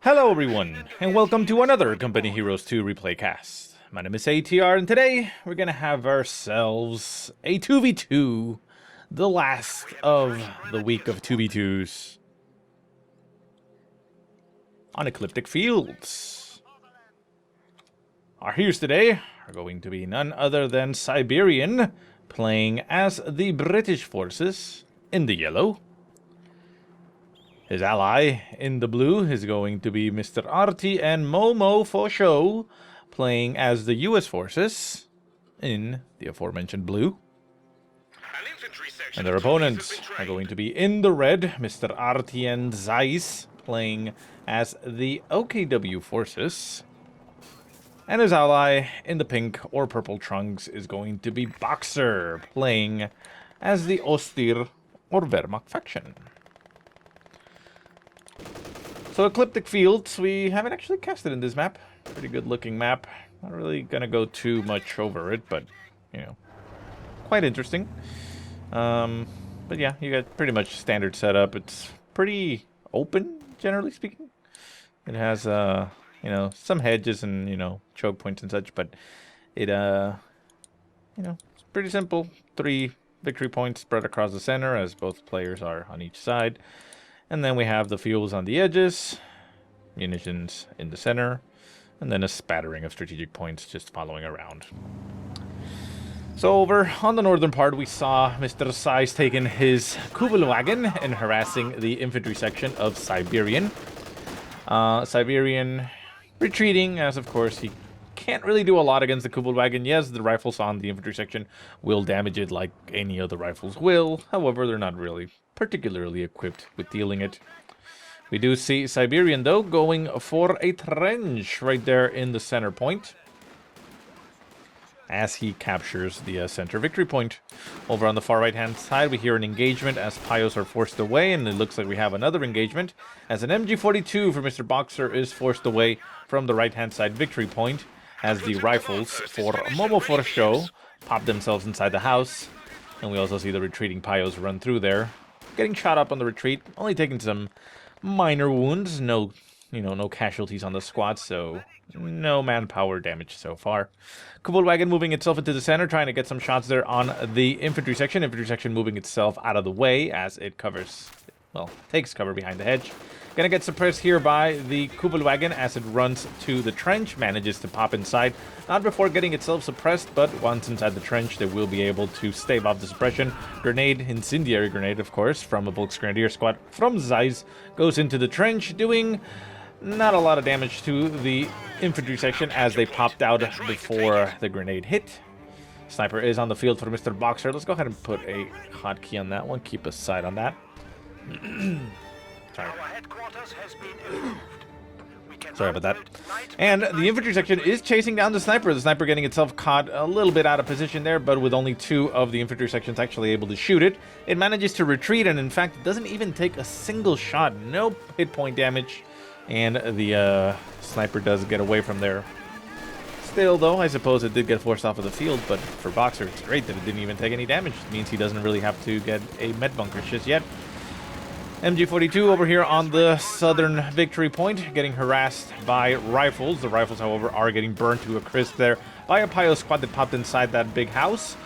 Hello everyone, and welcome to another Company Heroes 2 replay cast. My name is ATR, and today we're gonna have ourselves a 2v2, the last of the week of 2v2s on Ecliptic Fields. Our heroes today are going to be none other than Siberian, playing as the British forces in the yellow. His ally in the blue is going to be Mr. RtN.CieZ for show, playing as the US forces in the aforementioned blue. And their opponents are going to be in the red, Mr. RtN.CieZ, playing as the OKW forces. And his ally in the pink or purple trunks is going to be Boxer, playing as the Ostir or Wehrmacht faction. So Ecliptic Fields, we haven't actually casted in this map. Pretty good looking map. Not really gonna go too much over it, but, you know, quite interesting. But yeah, you got pretty much standard setup. It's pretty open, generally speaking. It has, you know, some hedges and, you know, choke points and such, but it, you know, it's pretty simple. 3 victory points spread across the center, as both players are on each side. And then we have the fuels on the edges, munitions in the center, and then a spattering of strategic points just following around. So over on the northern part, we saw Mr. CieZ taking his Kubelwagen and harassing the infantry section of Siberian. Siberian retreating, as of course he can't really do a lot against the Kubelwagen. Yes, the rifles on the infantry section will damage it like any other rifles will. However, they're not really particularly equipped with dealing it. We do see Siberian, though, going for a trench right there in the center point, as he captures the center victory point. Over on the far right-hand side, we hear an engagement as Pios are forced away, and it looks like we have another engagement, as an MG42 for Mr. Boxer is forced away from the right-hand side victory point, as the rifles for Momo for show pop themselves inside the house, and we also see the retreating Pios run through there, getting shot up on the retreat, only taking some minor wounds, no casualties on the squad, so no manpower damage so far. Kubelwagen moving itself into the center, trying to get some shots there on the infantry section. Infantry section moving itself out of the way as it covers, well, takes cover behind the hedge. Gonna get suppressed here by the Kubelwagen as it runs to the trench, manages to pop inside. Not before getting itself suppressed, but once inside the trench, they will be able to stave off the suppression. Grenade, incendiary grenade, of course, from a Volksgrenadier squad from CieZ, goes into the trench, doing not a lot of damage to the infantry section as they popped out before the grenade hit. Sniper is on the field for Mr. Boxer. Let's go ahead and put a hotkey on that one. Keep a sight on that. Sorry about that. And the infantry section is chasing down the sniper. The sniper getting itself caught a little bit out of position there, but with only 2 of the infantry sections actually able to shoot it, it manages to retreat, and in fact, it doesn't even take a single shot. No hit point damage, and the sniper does get away from there. Still, though, I suppose it did get forced off of the field, but for Boxer, it's great that it didn't even take any damage. It means he doesn't really have to get a med bunker just yet. MG42 over here on the southern victory point, getting harassed by rifles. The rifles, however, are getting burned to a crisp there by a Pio squad that popped inside that big house.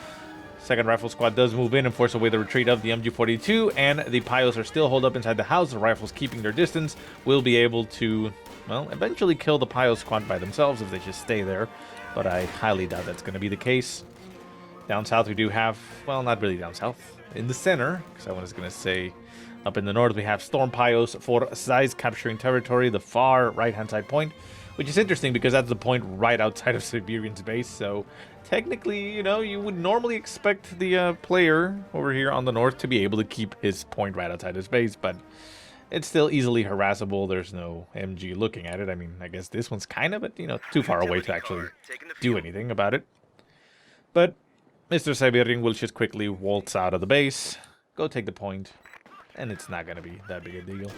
Second rifle squad does move in and force away the retreat of the MG42, and the Pios are still holed up inside the house. The rifles, keeping their distance, will be able to, well, eventually kill the Pio squad by themselves if they just stay there, but I highly doubt that's going to be the case. Down south we do have, well, not really down south, in the center, because I was going to say up in the north, we have Storm Pios for CieZ capturing territory, the far right-hand side point, which is interesting because that's the point right outside of Siberian's base. So technically, you know, you would normally expect the player over here on the north to be able to keep his point right outside his base, but it's still easily harassable. There's no MG looking at it. I mean, I guess this one's kind of, you know, too far away to actually do anything about it. But Mr. Siberian will just quickly waltz out of the base, go take the point, and it's not going to be that big a deal.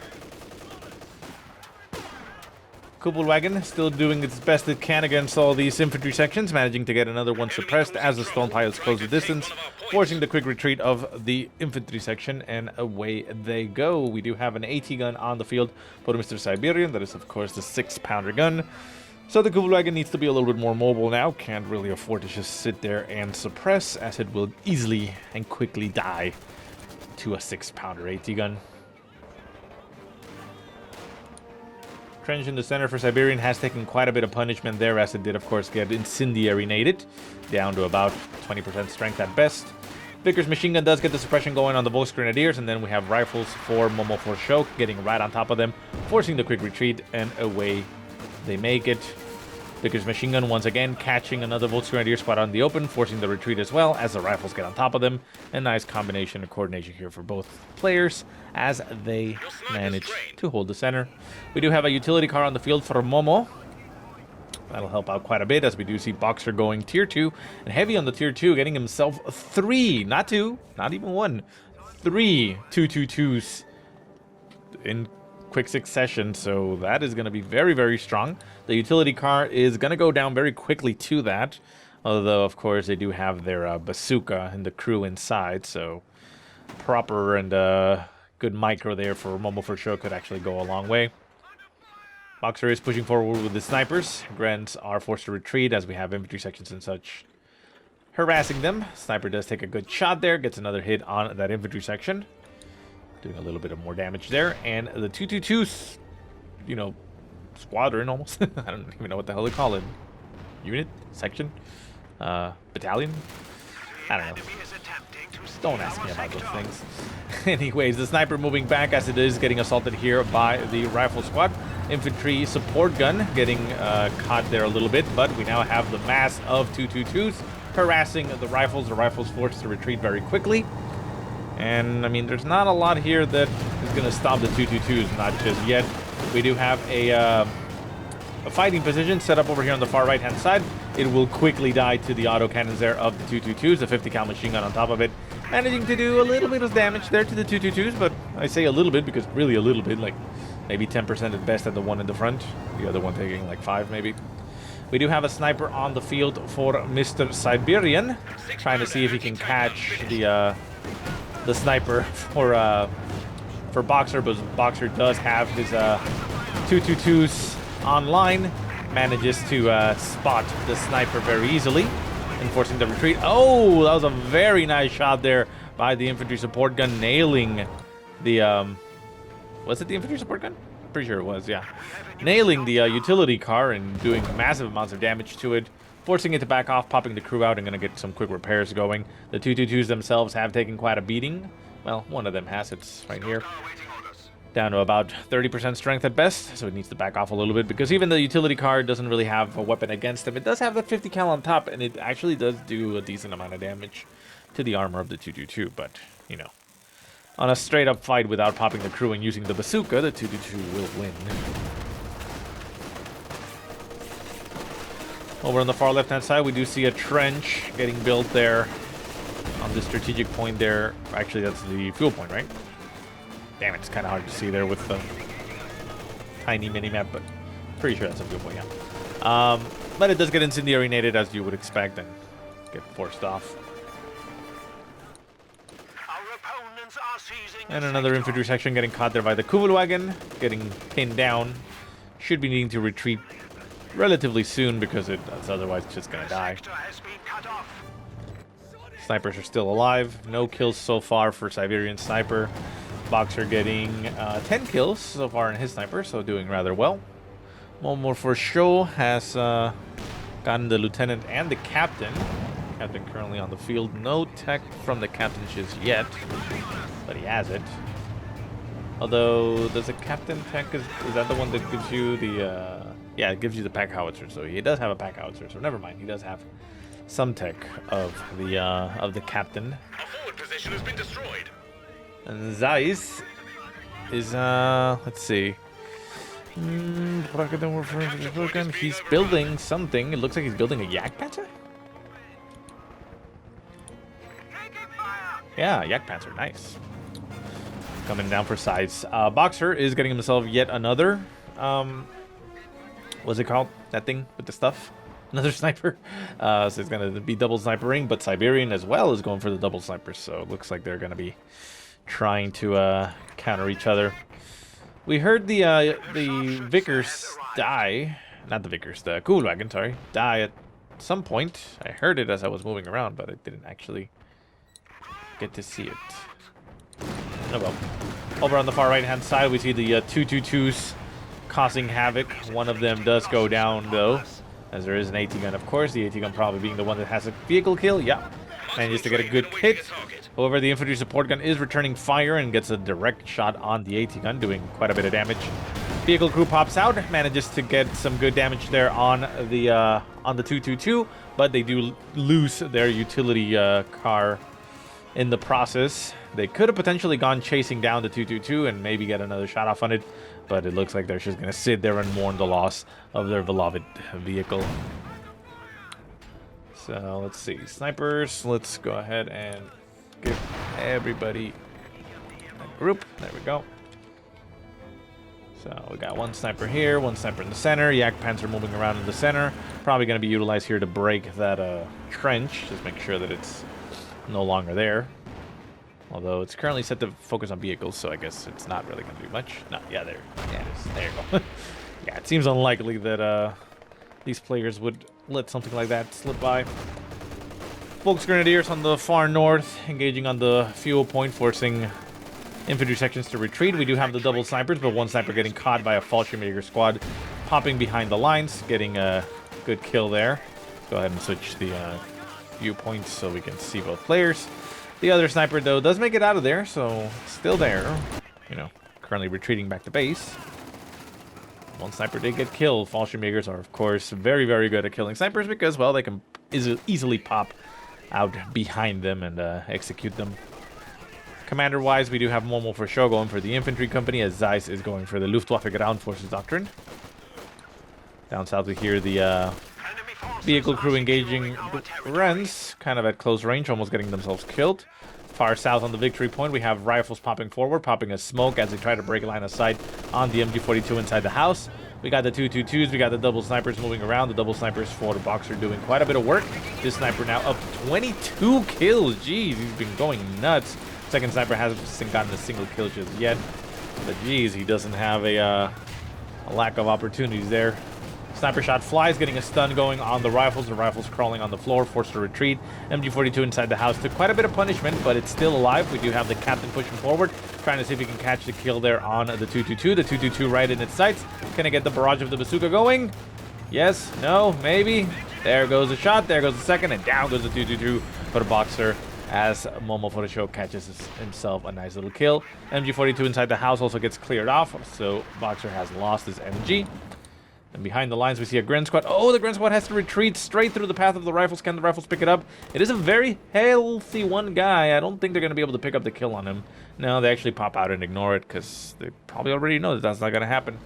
Kubelwagen still doing its best it can against all these infantry sections, managing to get another one suppressed as the storm pilots close the distance, forcing the quick retreat of the infantry section, and away they go. We do have an AT gun on the field for Mr. Siberian. That is, of course, the 6-pounder gun. So the Kubelwagen needs to be a little bit more mobile now. Can't really afford to just sit there and suppress, as it will easily and quickly die to a 6-pounder AT gun. Trench in the center for Siberian has taken quite a bit of punishment there, as it did, of course, get incendiary-nated, down to about 20% strength at best. Vickers machine gun does get the suppression going on the Volksgrenadiers, and then we have rifles for Momo for Show, getting right on top of them, forcing the quick retreat, and away they make it. Vickers machine gun once again catching another Volksgrenadier squad on the open, forcing the retreat as well as the rifles get on top of them. A nice combination of coordination here for both players as they manage to hold the center. We do have a utility car on the field for Momo. That'll help out quite a bit, as we do see Boxer going tier 2 and heavy on the tier 2, getting himself 3, not 2, not even 1, 3 222s in quick succession, so that is going to be very, very strong. The utility car is going to go down very quickly to that, although, of course, they do have their bazooka and the crew inside, so proper and good micro there for Momo for sure could actually go a long way. Boxer is pushing forward with the snipers. Grants are forced to retreat, as we have infantry sections and such harassing them. Sniper does take a good shot there, gets another hit on that infantry section, doing a little bit of more damage there. And the 222's, you know, squadron almost. I don't even know what the hell they call it. Unit? Section? Battalion? I don't know. Don't ask me about those things. Anyways, the sniper moving back, as it is getting assaulted here by the rifle squad. Infantry support gun getting caught there a little bit, but we now have the mass of 222s harassing the rifles. The rifles forced to retreat very quickly. And, I mean, there's not a lot here that is going to stop the 222s, not just yet. We do have a fighting position set up over here on the far right-hand side. It will quickly die to the autocannons there of the 222s, the 50 cal machine gun on top of it, managing to do a little bit of damage there to the 222s, but I say a little bit because really a little bit, like maybe 10% at best at the one in the front, the other one taking like 5 maybe. We do have a sniper on the field for Mr. Siberian, trying to see if he can catch the sniper for Boxer, but Boxer does have his 222s online, manages to spot the sniper very easily, enforcing the retreat. Oh, that was a very nice shot there by the infantry support gun, nailing the was it the infantry support gun? Pretty sure it was, yeah. Nailing the utility car and doing massive amounts of damage to it, forcing it to back off, popping the crew out, and going to get some quick repairs going. The 222s themselves have taken quite a beating. Well, one of them has. It's right here. Down to about 30% strength at best, so it needs to back off a little bit, because even the utility car doesn't really have a weapon against them. It does have the 50 cal on top, and it actually does do a decent amount of damage to the armor of the 222, but, you know, on a straight-up fight without popping the crew and using the bazooka, the 222 will win. Over on the far left-hand side, we do see a trench getting built there on the strategic point there. Actually, that's the fuel point, right? Damn it, it's kind of hard to see there with the tiny mini-map, but pretty sure that's a fuel point, yeah. But it does get incendiary-nated, as you would expect, and get forced off. And another infantry section getting caught there by the Kubelwagen, getting pinned down. Should be needing to retreat relatively soon, because it's otherwise just going to die. Snipers are still alive. No kills so far for Siberian Sniper. Boxer getting 10 kills so far in his sniper, so doing rather well. Momo for show has gotten the lieutenant and the captain. Captain currently on the field. No tech from the captain just yet, but he has it. Although, does the captain tech, is that the one that gives you the, yeah, it gives you the pack howitzer, so he does have a pack howitzer, so never mind, he does have some tech of the captain. Our forward position has been destroyed. And CieZ is, let's see. He's building something. It looks like he's building a Jagdpanzer? Yeah, Jagdpanzer, nice. Coming down for CieZ. Boxer is getting himself yet another what's it called? That thing with the stuff? Another sniper. So it's going to be double snipering, but Siberian as well is going for the double snipers. So it looks like they're going to be trying to counter each other. We heard the Vickers die. Not the Vickers, the Kugelwagen, sorry. Die at some point. I heard it as I was moving around, but I didn't actually get to see it. Oh well. Over on the far right-hand side, we see the 222s causing havoc. One of them does go down, though, as there is an AT gun, of course. The AT gun probably being the one that has a vehicle kill. Yeah, manages to get a good hit. However, the infantry support gun is returning fire and gets a direct shot on the AT gun, doing quite a bit of damage. Vehicle crew pops out, manages to get some good damage there on the 222, but they do lose their utility car in the process. They could have potentially gone chasing down the 222 and maybe get another shot off on it, but it looks like they're just going to sit there and mourn the loss of their beloved vehicle. So let's see. Snipers, let's go ahead and give everybody a group. There we go. So we got one sniper here, one sniper in the center. Yak Panzer moving around in the center. Probably going to be utilized here to break that trench. Just make sure that it's no longer there. Although it's currently set to focus on vehicles, so I guess it's not really going to do much. No, yeah, there. Yeah, it is. There you go. Yeah, it seems unlikely that these players would let something like that slip by. Volksgrenadiers on the far north, engaging on the fuel point, forcing infantry sections to retreat. We do have the double snipers, but one sniper getting caught by a Fallschirmjäger squad, popping behind the lines, getting a good kill there. Go ahead and switch the viewpoints so we can see both players. The other sniper, though, does make it out of there, so still there. You know, currently retreating back to base. One sniper did get killed. Fallschirmjägers are, of course, very, very good at killing snipers because, well, they can easily pop out behind them and execute them. Commander-wise, we do have Momo for sure going for the infantry company, as CieZ is going for the Luftwaffe ground forces doctrine. Down south we hear the vehicle crew engaging Wrens, kind of at close range, almost getting themselves killed. Far south on the victory point, we have rifles popping forward, popping a smoke as they try to break a line of sight on the MG42 inside the house. We got the 222s, we got the double snipers moving around. The double snipers for the Boxer doing quite a bit of work. This sniper now up to 22 kills. Jeez, he's been going nuts. Second sniper hasn't gotten a single kill just yet. But geez, he doesn't have a lack of opportunities there. Sniper shot flies, getting a stun going on the rifles. The rifles crawling on the floor, forced to retreat. MG42 inside the house took quite a bit of punishment, but it's still alive. We do have the captain pushing forward, trying to see if he can catch the kill there on the 222. The 222 right in its sights. Can I get the barrage of the bazooka going? Yes, no, maybe. There goes the shot, there goes the second, and down goes the 222 for the Boxer as Momo for the show catches himself a nice little kill. MG42 inside the house also gets cleared off, so Boxer has lost his MG. And behind the lines, we see a Gren Squad. Oh, the Gren Squad has to retreat straight through the path of the rifles. Can the rifles pick it up? It is a very healthy one guy. I don't think they're going to be able to pick up the kill on him. No, they actually pop out and ignore it because they probably already know that that's not going to happen.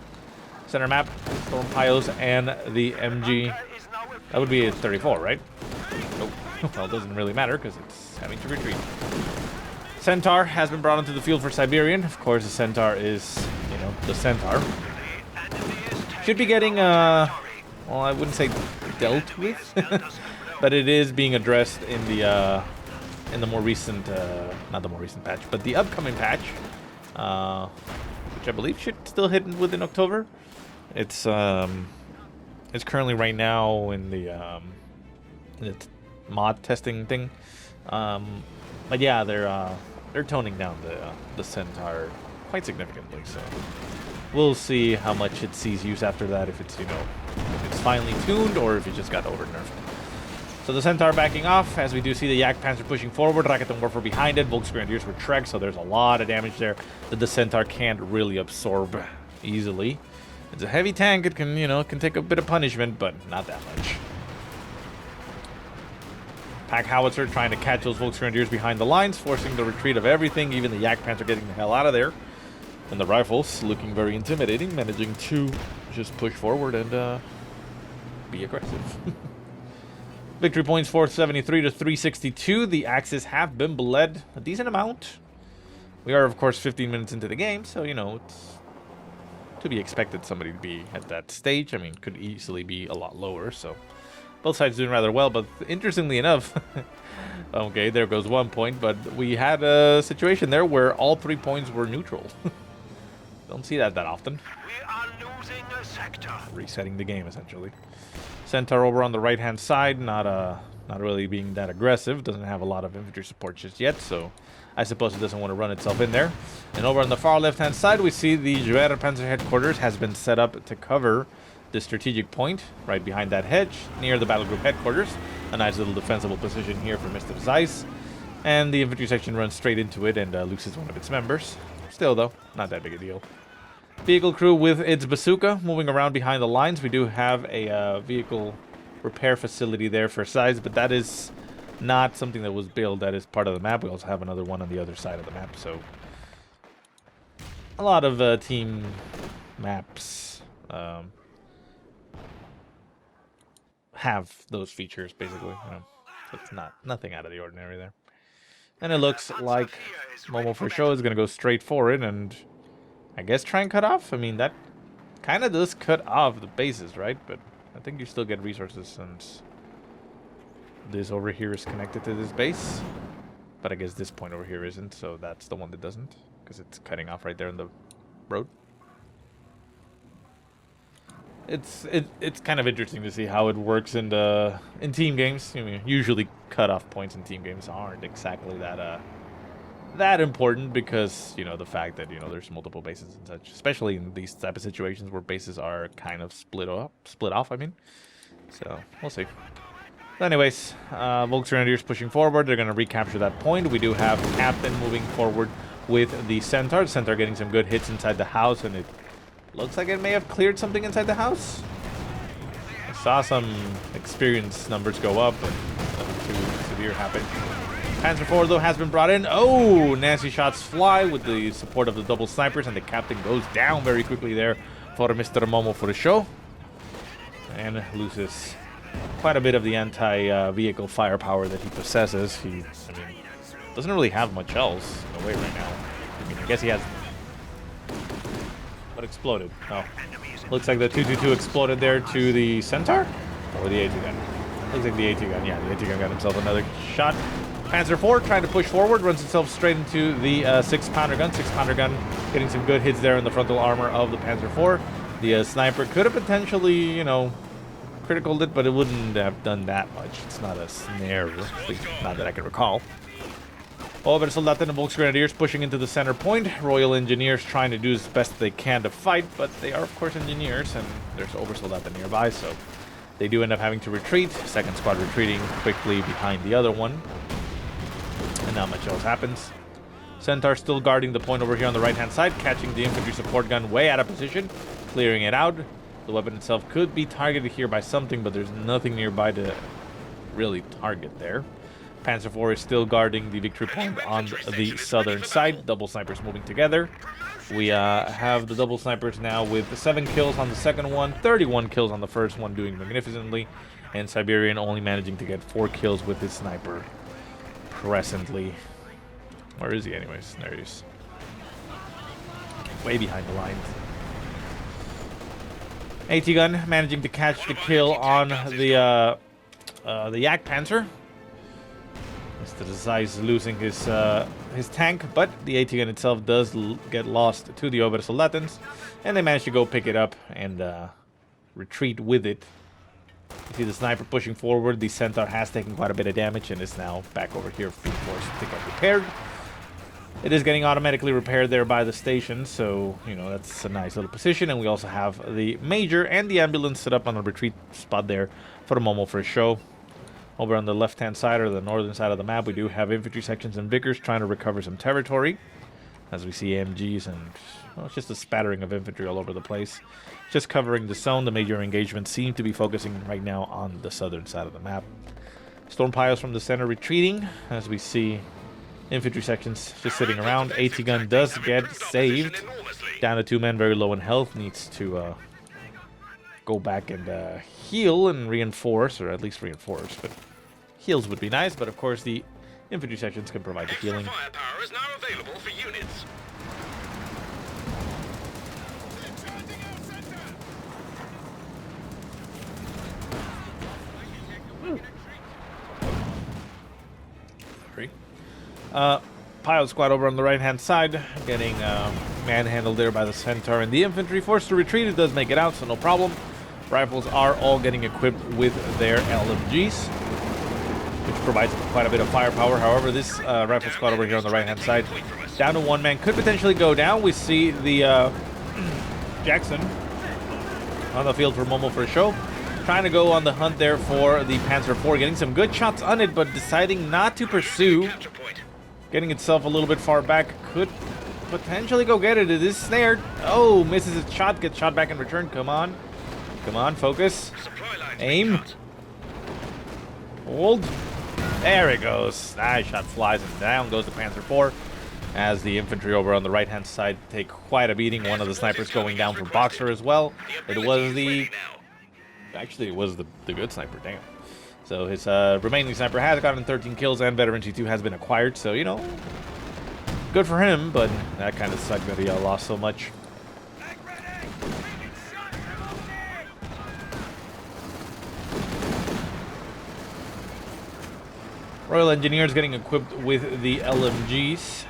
Center map, Storm Pios and the MG. That would be a 34, right? Nope. Well, it doesn't really matter because it's having to retreat. Centaur has been brought into the field for Siberian. Of course, the Centaur is, you know, the Centaur. Should be getting, well, I wouldn't say dealt with, but it is being addressed in the more recent, not the more recent patch, but the upcoming patch, which I believe should still hit within October. It's currently right now in the mod testing thing, but yeah, they're toning down the Centaur quite significantly, so. We'll see how much it sees use after that, if it's, you know, if it's finely tuned or if it just got over-nerfed. So the Centaur backing off, as we do see the Yak Panzer pushing forward, Raketen Warfare behind it, Volksgrenadiers were Trek, so there's a lot of damage there that the Centaur can't really absorb easily. It's a heavy tank, it can, you know, can take a bit of punishment, but not that much. Pack Howitzer trying to catch those Volksgrenadiers behind the lines, forcing the retreat of everything, even the Yak Panzer getting the hell out of there. And the rifles, looking very intimidating, managing to just push forward and be aggressive. Victory points 473 to 362. The Axis have been bled a decent amount. We are, of course, 15 minutes into the game, so, you know, it's to be expected somebody to be at that stage. I mean, could easily be a lot lower, so both sides doing rather well, but interestingly enough, okay, there goes 1 point, but we had a situation there where all 3 points were neutral. Don't see that often. We are losing a sector. Resetting the game, essentially. Centaur over on the right-hand side, not really being that aggressive. Doesn't have a lot of infantry support just yet, so I suppose it doesn't want to run itself in there. And over on the far left-hand side, we see the Schwer Panzer headquarters has been set up to cover the strategic point right behind that hedge near the battle group headquarters. A nice little defensible position here for Mr. CieZ. And the infantry section runs straight into it and loses one of its members. Still, though, not that big a deal. Vehicle crew with its bazooka moving around behind the lines. We do have a vehicle repair facility there for CieZ, but that is not something that was built. That is part of the map. We also have another one on the other side of the map. So a lot of team maps have those features, basically. You know, so it's nothing out of the ordinary there. And it looks like Momo for show is going to go straight for it and I guess try and cut off. I mean, that kind of does cut off the bases, right? But I think you still get resources since this over here is connected to this base. But I guess this point over here isn't, so that's the one that doesn't, because it's cutting off right there in the road. It's kind of interesting to see how it works in team games. I mean, usually cutoff points in team games aren't exactly that important, because you know the fact that there's multiple bases and such, especially in these type of situations where bases are kind of split off. I mean, so we'll see. But anyways, Volksgrenadiers pushing forward. They're going to recapture that point. We do have Captain moving forward with the Centaur. Centaur getting some good hits inside the house, and it looks like it may have cleared something inside the house. I saw some experience numbers go up, but nothing too severe happened. Panzer IV, though, has been brought in. Oh, nasty shots fly with the support of the double snipers, and the captain goes down very quickly there for Mr. Momo for the show. And loses quite a bit of the anti-vehicle firepower that he possesses. I mean, doesn't really have much else in a way right now. I mean, I guess he has... What exploded? Oh. Looks like the 222 exploded there to the Centaur? Or the AT gun? Looks like the AT gun. Yeah, the AT gun got himself another shot. Panzer IV trying to push forward, runs itself straight into the 6-pounder gun. 6-pounder gun getting some good hits there in the frontal armor of the Panzer IV. The sniper could have potentially, criticaled it, but it wouldn't have done that much. It's not a snare, at least not that I can recall. Obersoldaten and Volksgrenadiers pushing into the center point. Royal Engineers trying to do as best they can to fight, but they are, of course, engineers, and there's Obersoldaten nearby, so they do end up having to retreat. Second squad retreating quickly behind the other one. And not much else happens. Centaur still guarding the point over here on the right-hand side, catching the infantry support gun way out of position, clearing it out. The weapon itself could be targeted here by something, but there's nothing nearby to really target there. Panzer IV is still guarding the victory point on the southern side. Double snipers moving together. We have the double snipers now with 7 kills on the second one, 31 kills on the first one, doing magnificently, and Siberian only managing to get 4 kills with his sniper presently. Where is he anyways? There he is. Way behind the lines. AT gun managing to catch the kill on the Yak Panzer. Mr. CieZ losing his tank, but the AT gun itself does get lost to the Obersoldatens, and they manage to go pick it up and retreat with it. You see the sniper pushing forward. The Centaur has taken quite a bit of damage and is now back over here, being forced to get repaired. It is getting automatically repaired there by the station, so, that's a nice little position. And we also have the Major and the ambulance set up on a retreat spot there for the Momo for a show. Over on the left-hand side, or the northern side of the map, we do have infantry sections and Vickers trying to recover some territory. As we see AMGs and, it's just a spattering of infantry all over the place. Just covering the zone. The major engagement seem to be focusing right now on the southern side of the map. Storm piles from the center retreating, as we see infantry sections just sitting around. AT gun does get saved. Down to 2 men, very low in health. Needs to go back and heal and reinforce, or at least reinforce. But heals would be nice, but of course the infantry sections can provide the healing. Firepower is now available for units. Pilot squad over on the right-hand side, getting manhandled there by the Centaur and the infantry. Forced to retreat, it does make it out, so no problem. Rifles are all getting equipped with their LMGs, which provides quite a bit of firepower. However, this rifle squad over here on the right-hand side, down to one man, could potentially go down. We see the Jackson on the field for Momo for show, trying to go on the hunt there for the Panzer IV, getting some good shots on it, but deciding not to pursue. Getting itself a little bit far back, could potentially go get it. It is snared. Oh, misses its shot, gets shot back in return. Come on. Come on, focus. Aim. Hold. There it goes. Nice shot flies, and down goes the Panzer IV. As the infantry over on the right-hand side take quite a beating. One of the snipers going down for Boxer as well. It was the... Actually, it was the good sniper, damn. So his remaining sniper has gotten 13 kills, and Veteran T2 has been acquired. So, you know, good for him, but that kind of sucked that he lost so much. Royal Engineers getting equipped with the LMGs.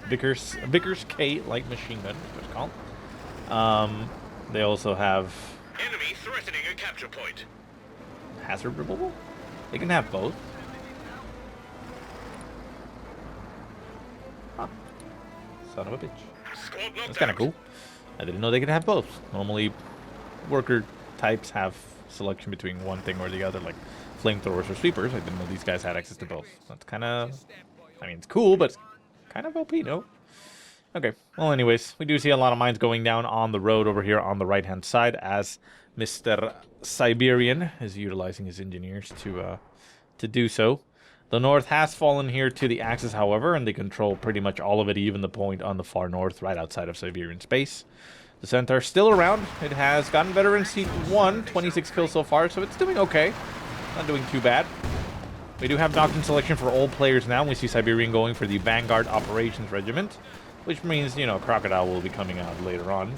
Vickers K light machine gun, what's it called. They also have Enemy threatening a capture point. hazard removal? They can have both. Huh. Son of a bitch. That's kind of cool. I didn't know they could have both. Normally, worker types have selection between one thing or the other, like flamethrowers or sweepers. I didn't know these guys had access to both. That's kind of... I mean, it's cool, but kind of OP, no? Okay. Well, anyways, we do see a lot of mines going down on the road over here on the right-hand side as Mr. Siberian is utilizing his engineers to do so. The north has fallen here to the Axis, however, and they control pretty much all of it, even the point on the far north, right outside of Siberian space. The Centaur still around. It has gotten Veteran Seat 1, 26 kills so far, so it's doing okay. Not doing too bad. We do have Doctrine selection for all players now. We see Siberian going for the Vanguard Operations Regiment, which means, you know, Crocodile will be coming out later on.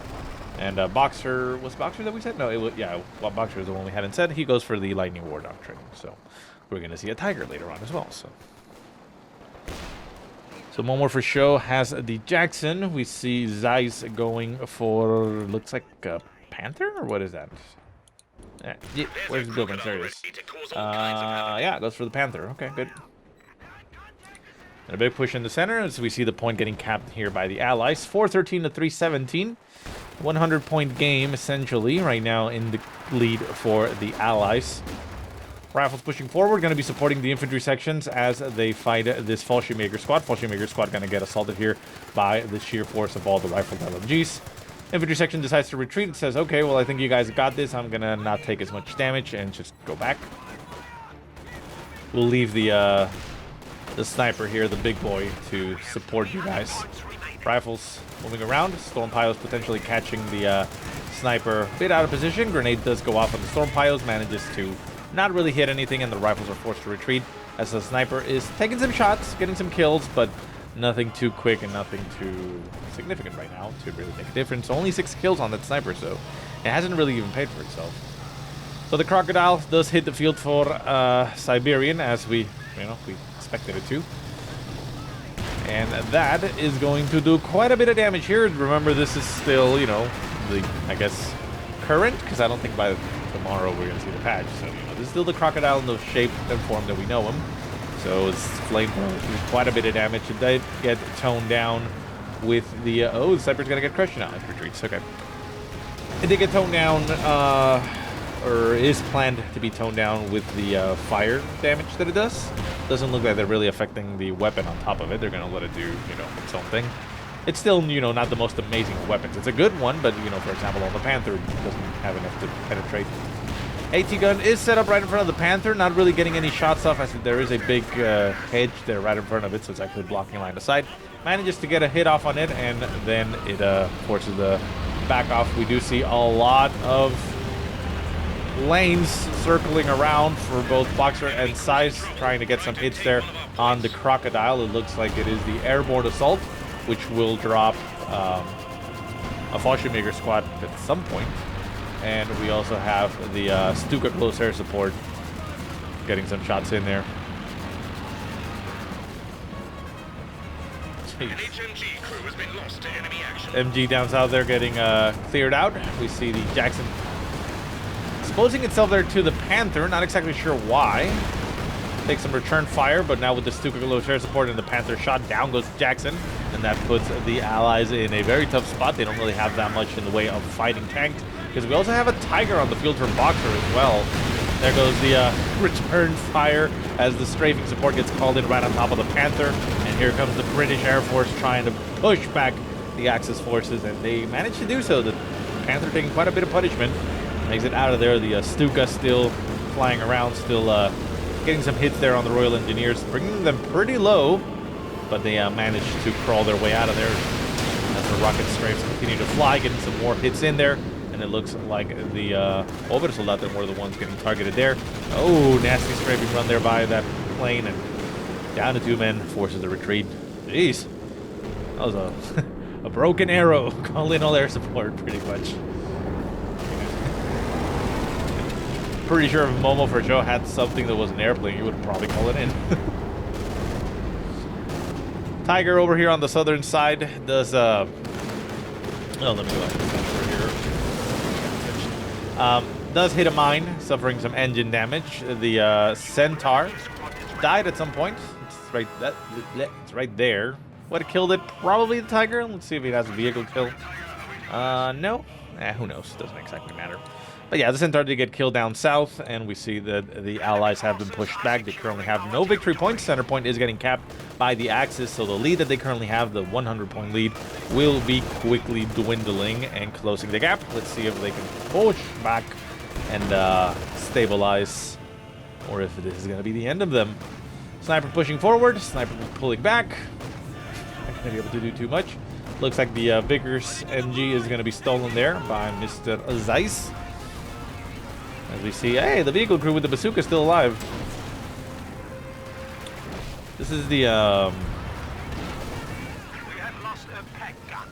And Boxer, was Boxer that we said? No, it was, yeah, well, Boxer is the one we hadn't said. He goes for the Lightning War Doctrine. So we're going to see a Tiger later on as well. So one more for show has the Jackson. We see CieZ going for, looks like a Panther, or what is that? Yeah, where's the building? There it is. Yeah, it goes for the Panther. Okay, good. And a big push in the center as we see the point getting capped here by the Allies. 413 to 317. 100-point game, essentially, right now in the lead for the Allies. Rifles pushing forward, going to be supporting the infantry sections as they fight this Fallschirmjäger squad. Fallschirmjäger squad going to get assaulted here by the sheer force of all the rifled LMGs. Infantry section decides to retreat. It says, okay, well, I think you guys got this. I'm going to not take as much damage and just go back. We'll leave the sniper here, the big boy, to support you guys. Rifles moving around. Storm pilots potentially catching the sniper a bit out of position. Grenade does go off on the storm pilots, manages to not really hit anything, and the rifles are forced to retreat as the sniper is taking some shots, getting some kills, but nothing too quick and nothing too significant right now to really make a difference. Only 6 kills on that sniper, so it hasn't really even paid for itself. So the Crocodile does hit the field for Siberian, as we expected it to. And that is going to do quite a bit of damage here. Remember, this is still, the, I guess, current, because I don't think by tomorrow we're going to see the patch. So, this is still the Crocodile in the shape and form that we know him. So it's flamethrower, quite a bit of damage. It did get toned down with the, the sniper's going to get crushed now. It retreats, okay. It did get toned down, or is planned to be toned down with the fire damage that it does. Doesn't look like they're really affecting the weapon on top of it. They're going to let it do, its own thing. It's still, not the most amazing of weapons. It's a good one, but, for example, on the Panther, it doesn't have enough to penetrate. AT gun is set up right in front of the Panther, not really getting any shots off, as there is a big hedge there right in front of it, so it's actually blocking line of sight. Manages to get a hit off on it, and then it forces the back off. We do see a lot of lanes circling around for both Boxer and CieZ, trying to get some hits there on the Crocodile. It looks like it is the airborne assault, which will drop a Fallschirmjäger squad at some point. And we also have the Stuka close air support getting some shots in there. An HMG crew has been lost to enemy action. MG down south there getting cleared out. We see the Jackson exposing itself there to the Panther. Not exactly sure why. Takes some return fire, but now with the Stuka close air support and the Panther shot, down goes Jackson. And that puts the Allies in a very tough spot. They don't really have that much in the way of fighting tanks, because we also have a Tiger on the field for Boxer as well. There goes the return fire as the strafing support gets called in right on top of the Panther. And here comes the British Air Force trying to push back the Axis forces, and they manage to do so. The Panther taking quite a bit of punishment. Makes it out of there. The Stuka still flying around, still getting some hits there on the Royal Engineers, bringing them pretty low. But they managed to crawl their way out of there as the rocket strafes continue to fly, getting some more hits in there. And it looks like the Orbiter Soldat were the ones getting targeted there. Oh, nasty strafing run there by that plane, and down to 2 men, forces the retreat. Jeez, that was a broken arrow. Call in all air support, pretty much. Pretty sure if Momo for sure had something that was an airplane, you would probably call it in. Tiger over here on the southern side does oh, let me go ahead and here. Does hit a mine, suffering some engine damage. The Centaur died at some point. It's right there. What killed it? Probably the Tiger. Let's see if it has a vehicle kill. No. Who knows? Doesn't exactly matter. But yeah, the Centaur did get killed down south, and we see that the Allies have been pushed back. They currently have no victory points. Center point is getting capped by the Axis, so the lead that they currently have, the 100-point lead, will be quickly dwindling and closing the gap. Let's see if they can push back and stabilize, or if this is going to be the end of them. Sniper pushing forward, Sniper pulling back. Not going to be able to do too much. Looks like the Vickers MG is going to be stolen there by Mr. CieZ. As we see, hey, the vehicle crew with the bazooka is still alive. This is the, We have lost a peg gun.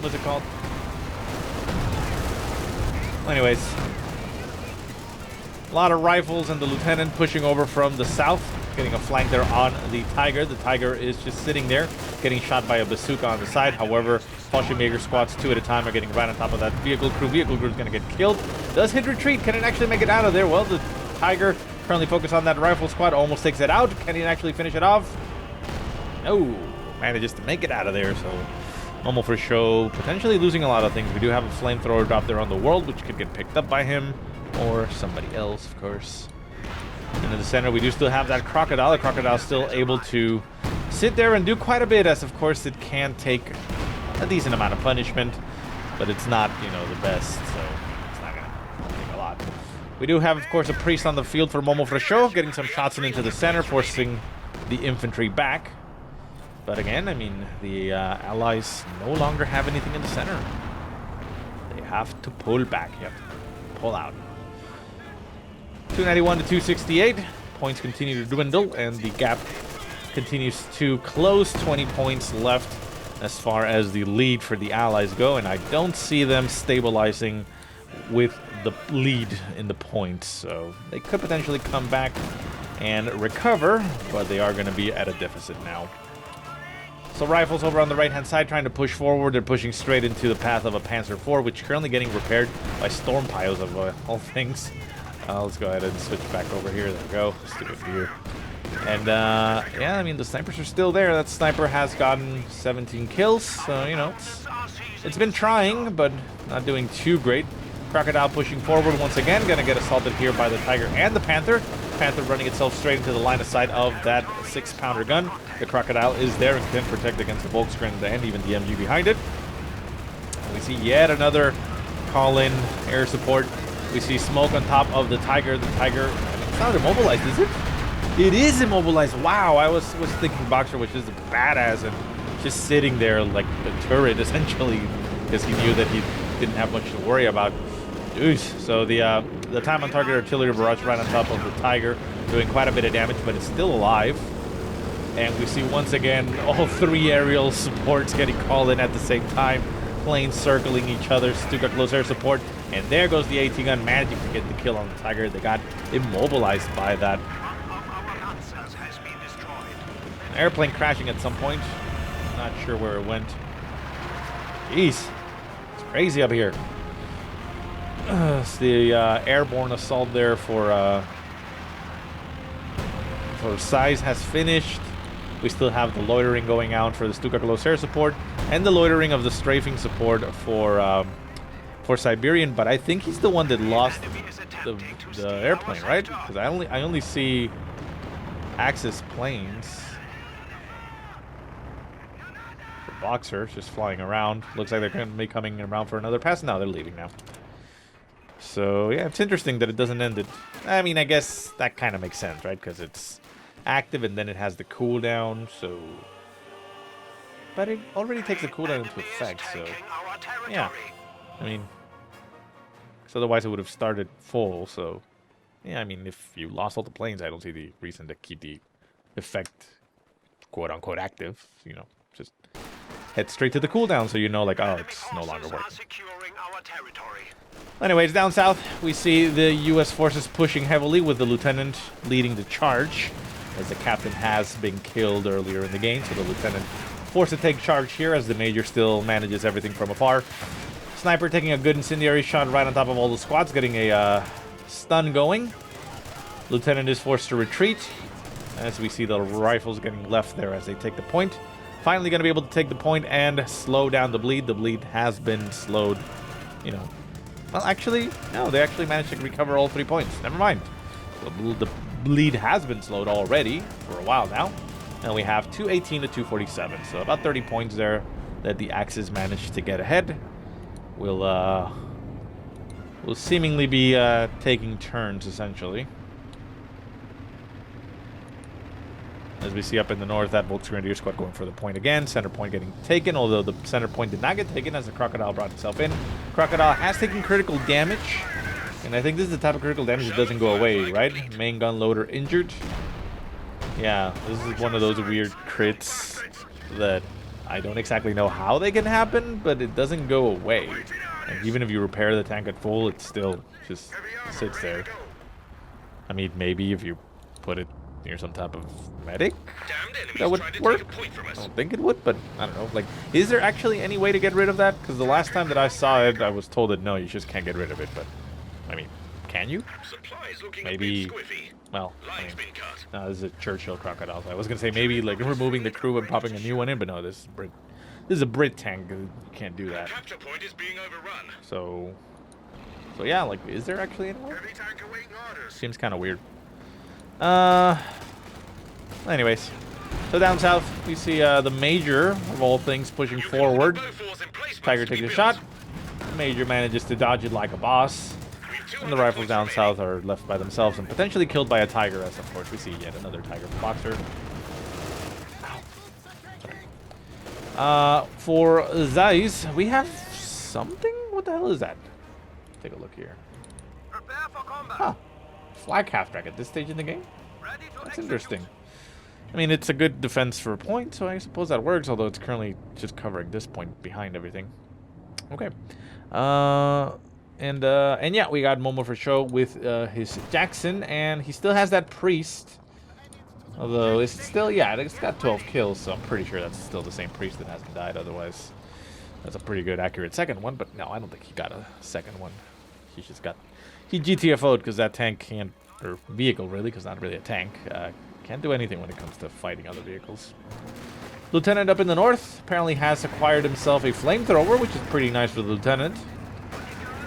what's it called? Anyways, a lot of rifles and the lieutenant pushing over from the south, getting a flank there on the Tiger. The Tiger is just sitting there, getting shot by a bazooka on the side. However, Fallschirmjäger squads 2 at a time are getting right on top of that vehicle crew. Vehicle crew is going to get killed. Does hit retreat. Can it actually make it out of there? Well, the Tiger currently focused on that rifle squad, almost takes it out. Can he actually finish it off? No. Manages to make it out of there, so Momo for show potentially losing a lot of things. We do have a flamethrower drop there on the world, which could get picked up by him or somebody else, of course. And in the center, we do still have that Crocodile. The Crocodile still able to sit there and do quite a bit, as of course it can take a decent amount of punishment, but it's not, you know, the best, so it's not gonna take a lot. We do have, of course, a priest on the field for Momo for show, getting some shots into the center, forcing the infantry back. But again, I mean, the Allies no longer have anything in the center. They have to pull back. You have to pull out. 291 to 268. Points continue to dwindle, and the gap continues to close. 20 points left as far as the lead for the Allies go, and I don't see them stabilizing with the lead in the points. So they could potentially come back and recover, but they are going to be at a deficit now. So rifles over on the right-hand side trying to push forward. They're pushing straight into the path of a Panzer IV, which is currently getting repaired by storm piles of all things. Let's go ahead and switch back over here. There we go. Stupid view. And yeah, I mean, the snipers are still there. That sniper has gotten 17 kills, so you know, it's been trying, but not doing too great. Crocodile pushing forward once again, gonna get assaulted here by the Tiger and the Panther. Panther running itself straight into the line of sight of that 6-pounder gun. The Crocodile is there and can protect against the Volkswagen and even the MG behind it. And we see yet another call-in air support. We see smoke on top of the Tiger. The Tiger, it's not immobilized, is it? It is immobilized. Wow, I was thinking Boxer was just badass and just sitting there like a turret, essentially, because he knew that he didn't have much to worry about. Jeez. So the time on target artillery barrage right on top of the Tiger, doing quite a bit of damage, but it's still alive. And we see once again all 3 aerial supports getting called in at the same time. Planes circling each other, Stuka close air support, and there goes the AT gun, managing to get the kill on the Tiger. They got immobilized by that. An airplane crashing at some point. Not sure where it went. Jeez. It's crazy up here. It's the airborne assault there for CieZ has finished. We still have the loitering going out for the Stuka close air support and the loitering of the strafing support for Siberian. But I think he's the one that lost the airplane, right? Because I only see Axis planes. For Boxer just flying around. Looks like they're going to be coming around for another pass. Now they're leaving now. So yeah, it's interesting that it doesn't end it. I mean, I guess that kind of makes sense, right? Because it's active and then it has the cooldown, so... But it already takes the cooldown into effect, so... Yeah. I mean... Because otherwise it would have started full, so... Yeah, I mean, if you lost all the planes, I don't see the reason to keep the effect quote-unquote active. You know, just head straight to the cooldown so you know, like, oh, it's no longer working. Anyways, down south, we see the U.S. forces pushing heavily with the lieutenant leading the charge, as the captain has been killed earlier in the game, so the lieutenant forced to take charge here as the major still manages everything from afar. Sniper taking a good incendiary shot right on top of all the squads, getting a stun going. Lieutenant is forced to retreat, as we see the rifles getting left there as they take the point. Finally going to be able to take the point and slow down the bleed. The bleed has been slowed, you know. Well, actually, no, they actually managed to recover all 3 points. Never mind. The bleed has been slowed already for a while now. And we have 218 to 247. So about 30 points there that the Axis managed to get ahead. We'll seemingly be taking turns, essentially. As we see up in the north, that Volksgrenadier squad going for the point again. Center point getting taken, although the center point did not get taken as the Crocodile brought itself in. Crocodile has taken critical damage, and I think this is the type of critical damage that doesn't go away, right? Main gun loader injured. Yeah, this is one of those weird crits that I don't exactly know how they can happen, but it doesn't go away. And even if you repair the tank at full, it still just sits there. I mean, maybe if you put it near some type of medic, that would work. I don't think it would, but I don't know. Like, is there actually any way to get rid of that? Because the last time that I saw it, I was told that no, you just can't get rid of it. But I mean, can you? Maybe. Well, I mean, no, this is a Churchill Crocodile. I was gonna say maybe like removing the crew and popping a new one in, but no, this is a Brit tank. You can't do that. So yeah, like, is there actually any more? Seems kind of weird. Anyways, so down south we see the Major of all things pushing forward. Tiger takes a shot. Major manages to dodge it like a boss, and the rifles down south are left by themselves and potentially killed by a Tiger, as of course we see yet another Tiger Boxer. Sorry. For CieZ, we have something. What the hell is that? Take a look here. Huh. Flag half-track at this stage in the game? That's interesting. I mean, it's a good defense for a point, so I suppose that works, although it's currently just covering this point behind everything. Okay. And yeah, we got Momo for show with his Jackson, and he still has that Priest. Although, it's still, yeah, it's got 12 kills, so I'm pretty sure that's still the same Priest that hasn't died. Otherwise, that's a pretty good, accurate second one, but no, I don't think he got a second one. He just got... He GTFO'd because that tank can't, or vehicle really, because not really a tank, can't do anything when it comes to fighting other vehicles. Lieutenant up in the north apparently has acquired himself a flamethrower, which is pretty nice for the lieutenant.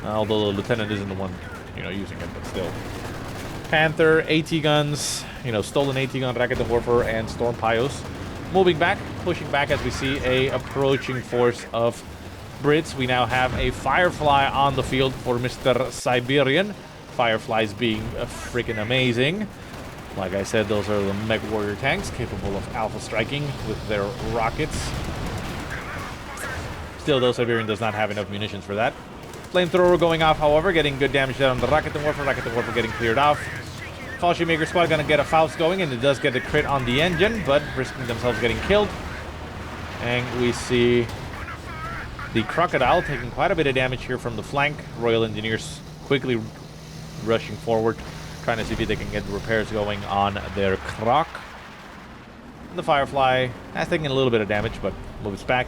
Although the lieutenant isn't the one, you know, using it, but still. Panther, AT guns, you know, stolen AT gun, Racket of Warfare, and Storm Pios. Moving back, pushing back as we see a approaching force of Brits. We now have a Firefly on the field for Mr. Siberian. Fireflies being freaking amazing. Like I said, those are the Mech Warrior tanks capable of alpha striking with their rockets. Still, though, Siberian does not have enough munitions for that. Flamethrower going off, however, getting good damage there on the Rocket and Warfare. Rocket and Warfare getting cleared off. Falchi Maker Squad gonna get a Faust going, and it does get a crit on the engine, but risking themselves getting killed. And we see the Crocodile taking quite a bit of damage here from the flank. Royal Engineers quickly rushing forward, trying to see if they can get the repairs going on their Croc. The Firefly has taken a little bit of damage, but moves back.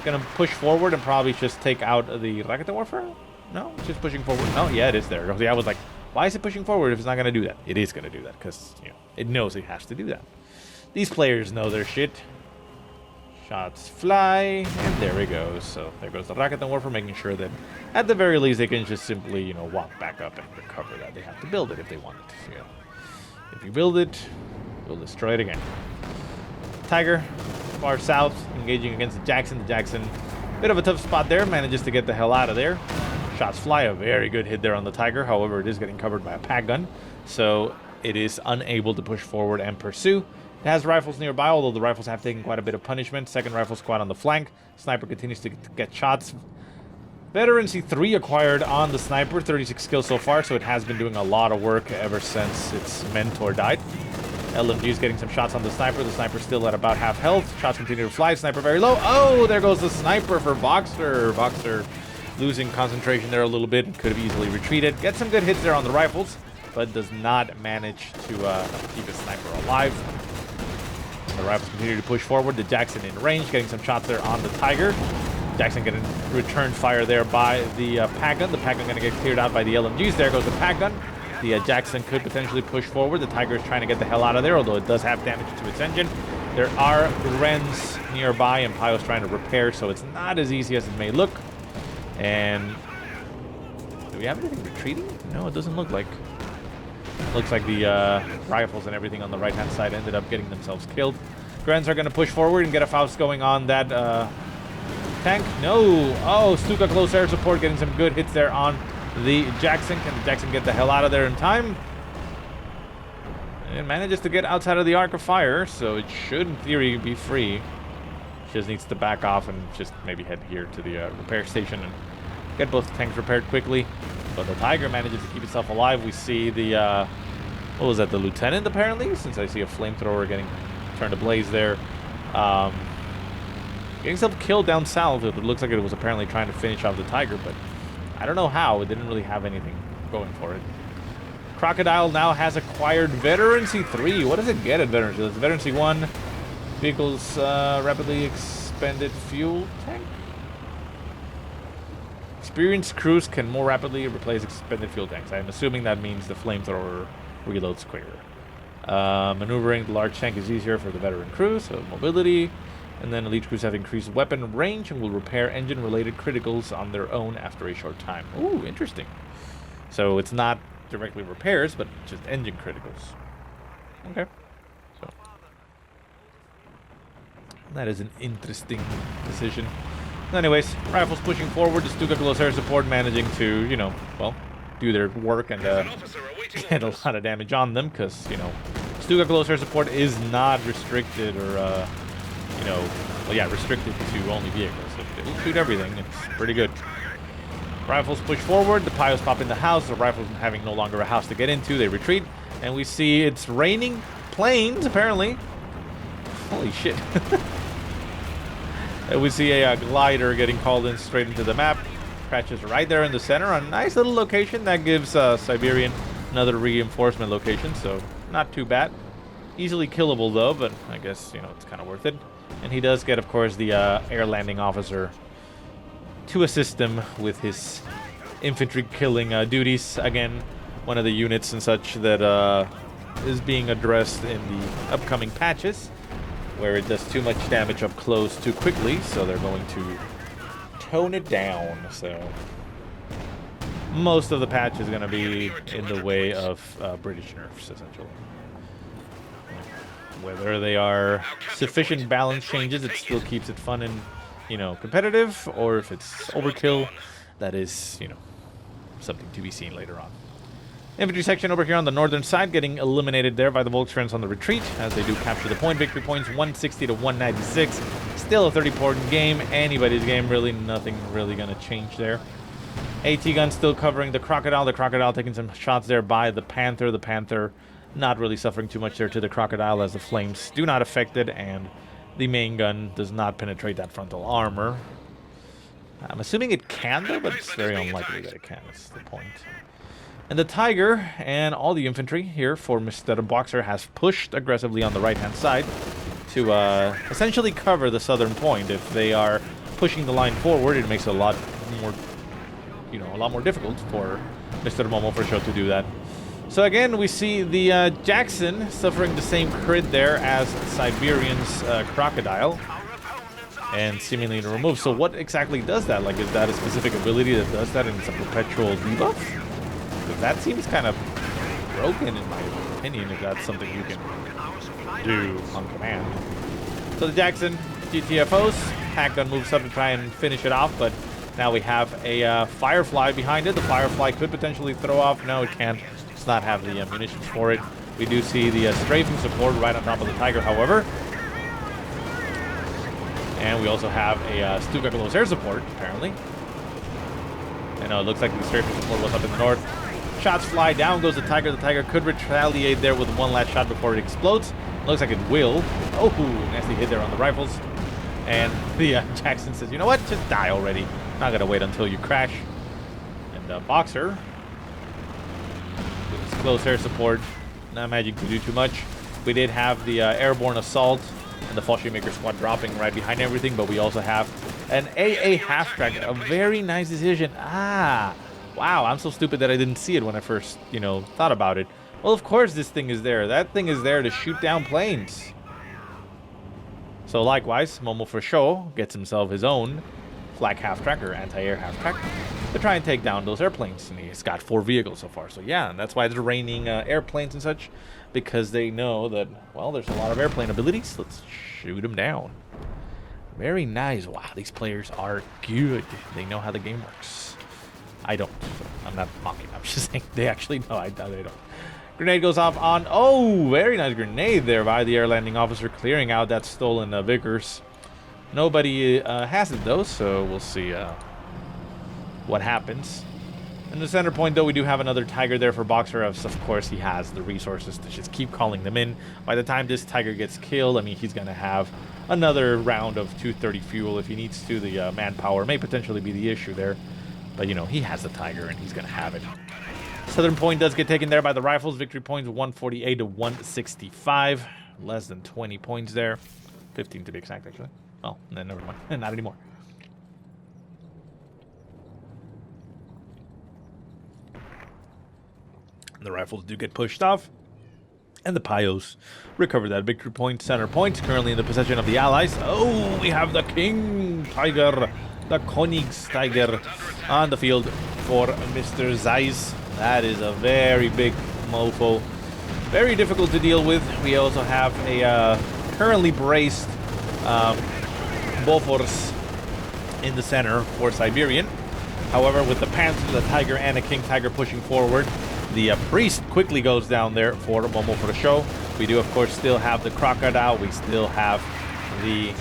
Gonna push forward and probably just take out the Rocket Warfare? No, it's just pushing forward. Oh, yeah, it is there. I was like, why is it pushing forward if it's not gonna do that? It is gonna do that, because, you know, it knows it has to do that. These players know their shit. Shots fly, and there it goes. So there goes the Rocket Warfare, making sure that at the very least they can just simply, you know, walk back up and recover that. They have to build it if they want it. You know, if you build it, you'll destroy it again. Tiger, far south, engaging against the Jackson. The Jackson, bit of a tough spot there, manages to get the hell out of there. Shots fly, a very good hit there on the Tiger. However, it is getting covered by a pack gun, so it is unable to push forward and pursue. It has rifles nearby, although the rifles have taken quite a bit of punishment. Second rifle squad on the flank. Sniper continues to get shots. Veterancy 3 acquired on the Sniper, 36 kills so far, so it has been doing a lot of work ever since its mentor died. LMG is getting some shots on the Sniper. The Sniper's still at about half health. Shots continue to fly. Sniper very low. Oh, there goes the Sniper for Boxer. Boxer losing concentration there a little bit. Could have easily retreated. Gets some good hits there on the rifles, but does not manage to keep his Sniper alive. The rifles continue to push forward. The Jackson in range, getting some shots there on the Tiger. Jackson getting return fire there by the pack gun. The pack gun going to get cleared out by the LMGs. There goes the pack gun. The Jackson could potentially push forward. The Tiger is trying to get the hell out of there, although it does have damage to its engine. There are Wrens nearby, and Pyo's trying to repair, so it's not as easy as it may look. And do we have anything retreating? No, it doesn't look like. Looks like the rifles and everything on the right-hand side ended up getting themselves killed. Wrens are going to push forward and get a Faust going on that tank. No. Oh, Stuka close air support getting some good hits there on the Jackson. Can the Jackson get the hell out of there in time? It manages to get outside of the arc of fire, so it should, in theory, be free. Just needs to back off and just maybe head here to the repair station and get both tanks repaired quickly. But the Tiger manages to keep itself alive. We see the, what was that, the Lieutenant, apparently? Since I see a flamethrower getting turned ablaze there. Getting some killed down south. It looks like it was apparently trying to finish off the Tiger, but I don't know how. It didn't really have anything going for it. Crocodile now has acquired Veterancy 3. What does it get at Veterancy? It's Veterancy 1. Vehicles rapidly expended fuel tank. Experienced crews can more rapidly replace expended fuel tanks. I'm assuming that means the flamethrower reloads quicker. Maneuvering the large tank is easier for the veteran crew, so mobility. And then elite crews have increased weapon range and will repair engine-related criticals on their own after a short time. Ooh, interesting. So it's not directly repairs, but just engine criticals. Okay. So that is an interesting decision. Anyways, rifles pushing forward. The Stuka close air support managing to, you know, well, do their work and get a lot of damage on them because, you know, Stuka close air support is not restricted or, you know, well, yeah, restricted to only vehicles. So it'll shoot everything. It's pretty good. Rifles push forward. The Pyos pop in the house. The rifles having no longer a house to get into. They retreat. And we see it's raining planes, apparently. Holy shit. And we see a glider getting called in straight into the map. Crashes right there in the center. A nice little location that gives Siberian another reinforcement location. So not too bad. Easily killable, though, but I guess, you know, it's kind of worth it. And he does get, of course, the air landing officer to assist him with his infantry killing duties. Again, one of the units and such that is being addressed in the upcoming patches, where it does too much damage up close too quickly, so they're going to tone it down. So most of the patch is going to be in the way of British nerfs, essentially. Whether they are sufficient balance changes, it still keeps it fun and, you know, competitive, or if it's overkill, that is, you know, something to be seen later on. Infantry section over here on the northern side getting eliminated there by the Volkswagens on the retreat as they do capture the point. Victory points 160 to 196. Still a 30-point game. Anybody's game, really. Nothing really going to change there. AT gun still covering the Crocodile. The Crocodile taking some shots there by the Panther. The Panther not really suffering too much there to the Crocodile as the flames do not affect it, and the main gun does not penetrate that frontal armor. I'm assuming it can, though, but it's very unlikely that it can. That's the point. And the Tiger and all the infantry here for Mr. Boxer has pushed aggressively on the right-hand side. to essentially cover the southern point. If they are pushing the line forward, it makes it a lot more, a lot more difficult for Mr. Momo for sure to do that. So again, we see the Jackson suffering the same crit there as Siberian's Crocodile, and seemingly removed. So what exactly does that? Like, is that a specific ability that does that, and it's a perpetual debuff? Because that seems kind of broken in my opinion, if that's something you can do on command. So the Jackson GTFOs, Handgun moves up to try and finish it off, but now we have a Firefly behind it. The Firefly could potentially throw off. No, it can't. Does not have the munitions for it. We do see the strafing support right on top of the Tiger, however. And we also have a Stuka close air support, apparently. And it looks like the strafing support was up in the north. Shots fly, down goes the Tiger. The Tiger could retaliate there with one last shot before it explodes. Looks like it will. Oh, nasty hit there on the rifles. And the Jackson says, you know what, just die already. Not gonna wait until you crash. And Boxer, with his close air support, not managing to do too much. We did have the airborne assault and the Fall Maker squad dropping right behind everything, but we also have an AA half-track, a very nice decision. Wow, I'm so stupid that I didn't see it when I first, thought about it. Well, of course this thing is there. That thing is there to shoot down planes. So likewise, Momo for sure gets himself his own flak half-track or anti-air half-track to try and take down those airplanes. And he's got 4 vehicles so far. So yeah, and that's why they're raining airplanes and such, because they know that, well, there's a lot of airplane abilities. Let's shoot them down. Very nice. Wow, these players are good. They know how the game works. I don't. I'm not mocking. I'm just saying they actually know. They don't. Grenade goes off on... Oh, very nice grenade there by the air landing officer, clearing out that stolen Vickers. Nobody has it, though, so we'll see what happens. In the center point, though, we do have another Tiger there for Boxer. Of course, he has the resources to just keep calling them in. By the time this Tiger gets killed, I mean, he's going to have another round of 230 fuel if he needs to. The manpower may potentially be the issue there. But, he has the Tiger, and he's going to have it. Southern point does get taken there by the rifles. Victory points 148 to 165. Less than 20 points there. 15 to be exact, actually. Oh, never mind. Not anymore. The rifles do get pushed off. And the Pios recover that victory point. Center point currently in the possession of the Allies. Oh, we have the King Tiger, the Königstiger, on the field for Mr. CieZ. That is a very big mofo. Very difficult to deal with. We also have a currently braced Bofors in the center for Siberian. However, with the Panther, the Tiger, and a King Tiger pushing forward, the Priest quickly goes down there for Momo for the show. We do, of course, still have the Crocodile. We still have the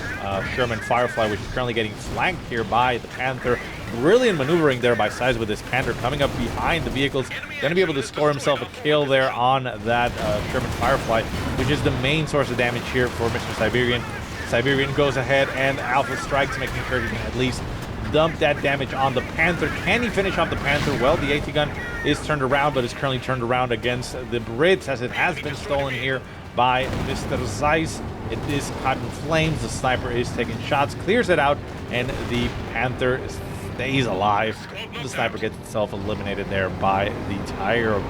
Sherman Firefly, which is currently getting flanked here by the Panther. Brilliant maneuvering there by CieZ with this Panther coming up behind the vehicles. Going to be able to score himself a kill there on that Sherman Firefly, which is the main source of damage here for Mr. Siberian. Siberian goes ahead and Alpha strikes, making sure he can at least dump that damage on the Panther. Can he finish off the Panther? Well, the AT gun is turned around, but is currently turned around against the Brits, as it has been stolen here by Mr. CieZ. It is caught in flames. The sniper is taking shots, clears it out, and the Panther stays alive. The sniper gets itself eliminated there by the Tiger.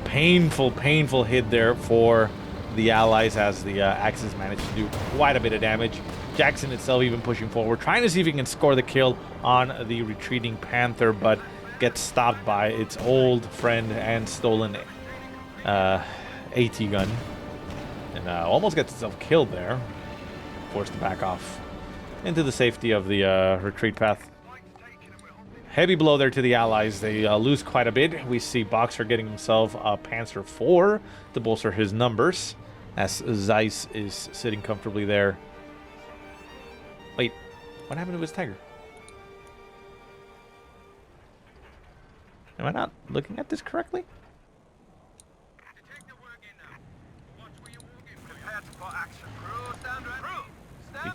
Painful, painful hit there for the Allies, as the Axis managed to do quite a bit of damage. Jackson itself even pushing forward, trying to see if he can score the kill on the retreating Panther, but gets stopped by its old friend and stolen AT gun. And almost gets itself killed there. Forced to back off into the safety of the retreat path. Heavy blow there to the Allies. They lose quite a bit. We see Boxer getting himself a Panzer IV to bolster his numbers, as CieZ is sitting comfortably there. Wait, what happened to his Tiger? Am I not looking at this correctly?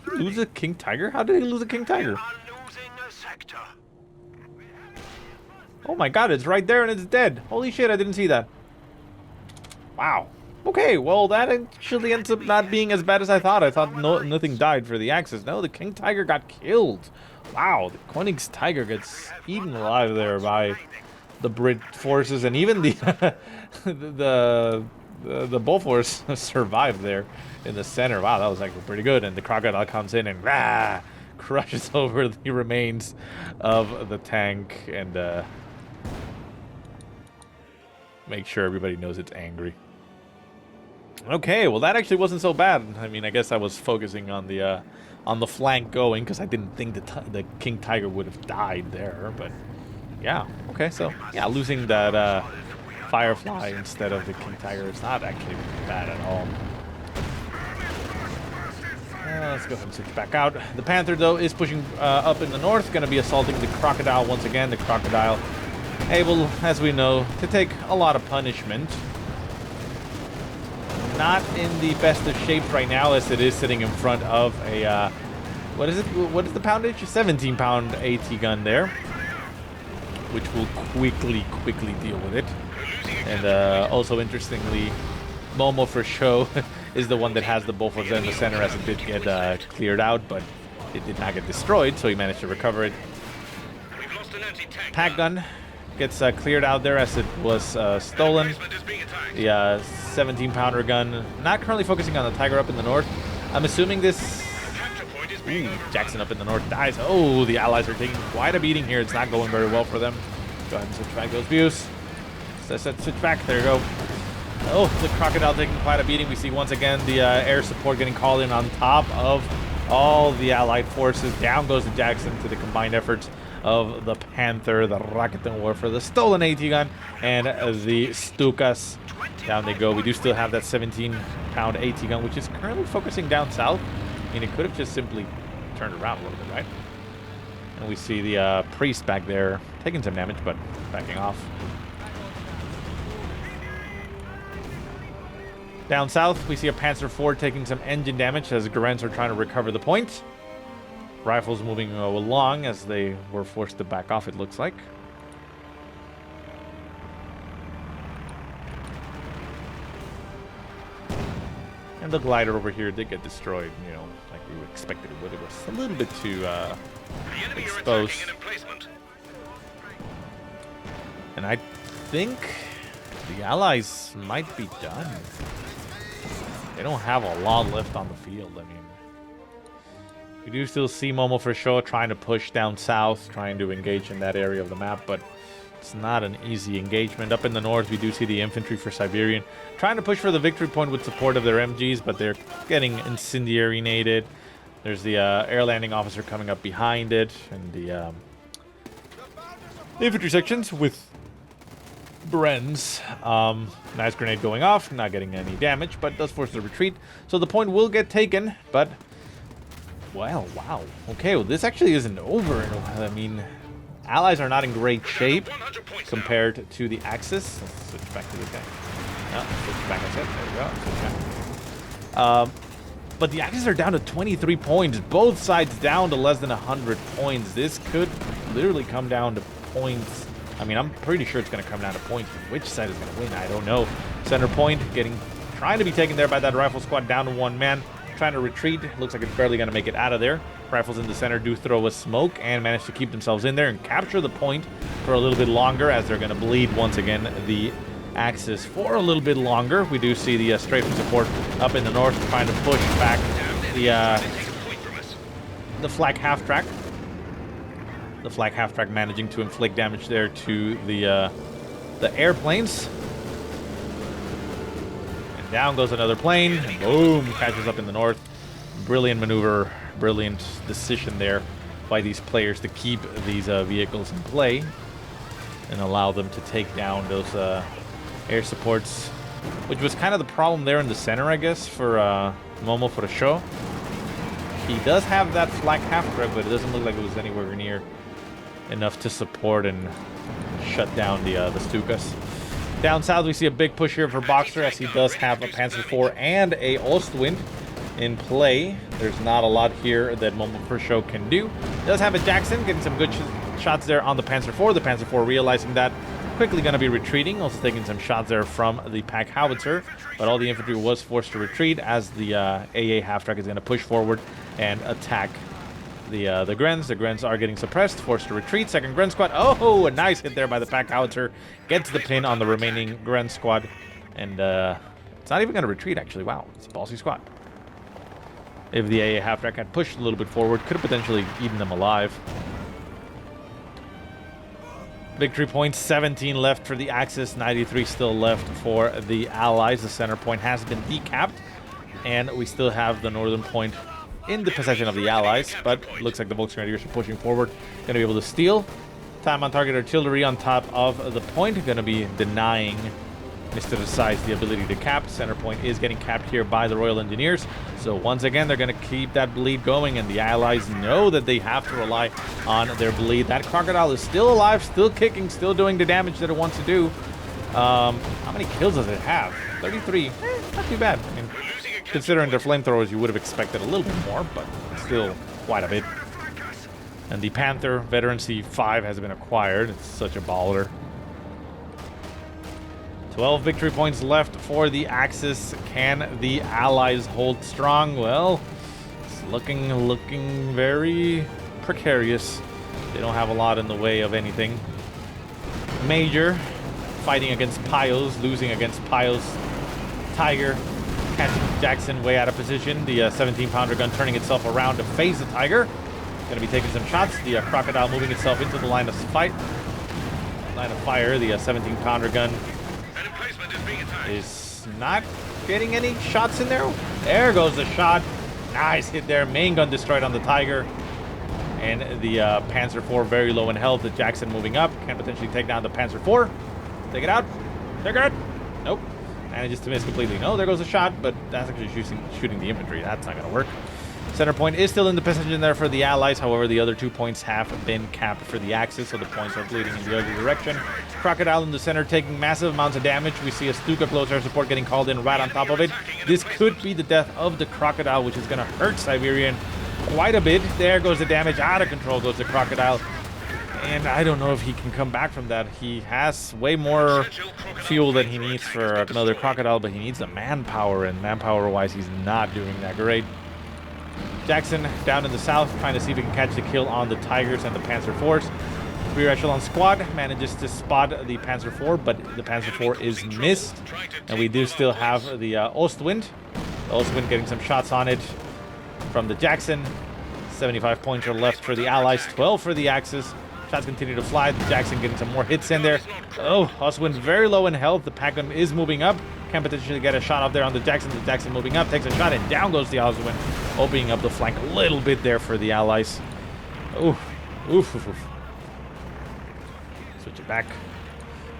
Did he lose a King Tiger? How did he lose a King Tiger? Oh my god, it's right there and it's dead. Holy shit, I didn't see that. Wow. Okay, well, that actually ends up not being as bad as I thought. I thought nothing died for the Axis. No, the King Tiger got killed. Wow, the Koenig's Tiger gets eaten alive there by the Brit forces, and even the the Bull Force survived there in the center. Wow, that was actually pretty good. And the Crocodile comes in and crushes over the remains of the tank and make sure everybody knows it's angry. Okay, well that actually wasn't so bad. I mean, I guess I was focusing on the flank going because I didn't think the King Tiger would have died there. But yeah, okay, so yeah, losing that Firefly instead of the King Tiger is not actually bad at all. Let's go ahead and switch back out. The Panther, though, is pushing up in the north, going to be assaulting the Crocodile once again. The Crocodile able, as we know, to take a lot of punishment. Not in the best of shapes right now, as it is sitting in front of a, what is it? What is the poundage? A 17-pound AT gun there, which will quickly deal with it. And also, interestingly, Momo for show is the one that has the Bofors in the center, as it did get cleared out, but it did not get destroyed, so he managed to recover it. Pack gun gets cleared out there as it was stolen. The 17-pounder gun, not currently focusing on the Tiger up in the north. I'm assuming this... Ooh, Jackson up in the north dies. Oh, the Allies are taking quite a beating here. It's not going very well for them. Go ahead and switch back those views. Switch back. There you go. Oh, the Crocodile taking quite a beating. We see once again the air support getting called in on top of all the Allied forces. Down goes the Jackson to the combined efforts of the Panther, the Rakuten Warfare, the stolen AT gun, and the Stukas. Down they go. We do still have that 17-pound AT gun, which is currently focusing down south. I mean, it could have just simply turned around a little bit, right? And we see the Priest back there taking some damage, but backing off. Down south, we see a Panzer IV taking some engine damage as Garens are trying to recover the point. Rifles moving along as they were forced to back off, it looks like. And the glider over here did get destroyed, you know, like we expected it would. It was a little bit too exposed. And I think the Allies might be done. They don't have a lot left on the field. I mean, we do still see Momo for sure trying to push down south, trying to engage in that area of the map, but it's not an easy engagement. Up in the north, we do see the infantry for Siberian trying to push for the victory point with support of their MGs, but they're getting incendiary-nated. There's the air landing officer coming up behind it, and the infantry sections with Bren's. Nice grenade going off, not getting any damage, but does force the retreat. So the point will get taken, but... Well, wow. Okay, well, this actually isn't over. I mean, Allies are not in great shape compared to the Axis. Let's switch back to this guy. No, switch back, I said. There we go. Switch back. But the Axis are down to 23 points. Both sides down to less than 100 points. This could literally come down to points. I mean, I'm pretty sure it's going to come down to points. Which side is going to win? I don't know. Center point trying to be taken there by that rifle squad down to one man. Trying to retreat. Looks like it's barely going to make it out of there. Rifles in the center do throw a smoke and manage to keep themselves in there and capture the point for a little bit longer as they're going to bleed once again the Axis for a little bit longer. We do see the strafing support up in the north trying to push back the flak half-track. The flak half-track managing to inflict damage there to the airplanes. And down goes another plane. And boom, catches up in the north. Brilliant maneuver, brilliant decision there by these players to keep these vehicles in play and allow them to take down those air supports, which was kind of the problem there in the center, I guess, for Momo for the show. He does have that flak half-track, but it doesn't look like it was anywhere near enough to support and shut down the Stukas. Down south, we see a big push here for Boxer, as he does have a Panzer IV and a Ostwind in play. There's not a lot here that Momo for show can do. Does have a Jackson, getting some good shots there on the Panzer IV. The Panzer IV realizing that quickly going to be retreating, also taking some shots there from the pack howitzer, but all the infantry was forced to retreat as the AA half-track is going to push forward and attack the Grens. The Grens are getting suppressed, forced to retreat. Second Gren squad. Oh, a nice hit there by the pack howitzer. Gets the pin on the remaining Gren squad, and it's not even going to retreat, actually. Wow, it's a ballsy squad. If the AA half-track had pushed a little bit forward, could have potentially eaten them alive. Victory points, 17 left for the Axis, 93 still left for the Allies. The center point has been decapped, and we still have the northern point in the possession of the Allies, but it looks like the Volksgrenadiers are pushing forward. Going to be able to steal. Time on target artillery on top of the point. Going to be denying Mr. CieZ the ability to cap. Center point is getting capped here by the Royal Engineers. So once again, they're going to keep that bleed going, and the Allies know that they have to rely on their bleed. That Crocodile is still alive, still kicking, still doing the damage that it wants to do. How many kills does it have? 33. Not too bad. I mean, considering their flamethrowers, you would have expected a little bit more, but still quite a bit. And the Panther Veteran C5 has been acquired. It's such a baller. 12 victory points left for the Axis. Can the Allies hold strong? Well, it's looking very precarious. They don't have a lot in the way of anything major. Fighting against Piles, losing against Piles. Tiger catching Jackson way out of position. The 17-pounder gun turning itself around to face the Tiger. Going to be taking some shots. The Crocodile moving itself into the line of fire. The 17-pounder gun is not getting any shots in there. There goes the shot. Nice hit there. Main gun destroyed on the Tiger. And the Panzer IV very low in health. The Jackson moving up. Can potentially take down the Panzer IV. Take it out. Take it. Nope. Manages to miss completely. No, there goes a shot, but that's actually shooting the infantry. That's not going to work. Center point is still in the position there for the Allies. However, the other 2 points have been capped for the Axis, so the points are bleeding in the other direction. Crocodile in the center taking massive amounts of damage. We see a Stuka close air support getting called in right on top of it. This could be the death of the Crocodile, which is going to hurt Siberian quite a bit. There goes the damage. Out of control goes the Crocodile. And I don't know if he can come back from that. He has way more fuel than he needs for another Crocodile, but he needs the manpower, and manpower-wise, he's not doing that great. Jackson down in the south, trying to see if he can catch the kill on the Tigers and the Panzer IVs. Rear echelon squad manages to spot the Panzer IV, but the Panzer IV is missed. And we do still have the Ostwind. The Ostwind getting some shots on it from the Jackson. 75 points are left for the Allies, 12 for the Axis. Shots continue to fly. The Jackson getting some more hits in there. Oh, Ostwind very low in health. The pack gun is moving up. Can potentially get a shot off there on the Jackson. The Jackson moving up, takes a shot, and down goes the Ostwind, opening up the flank a little bit there for the Allies. Oof. Switch it back.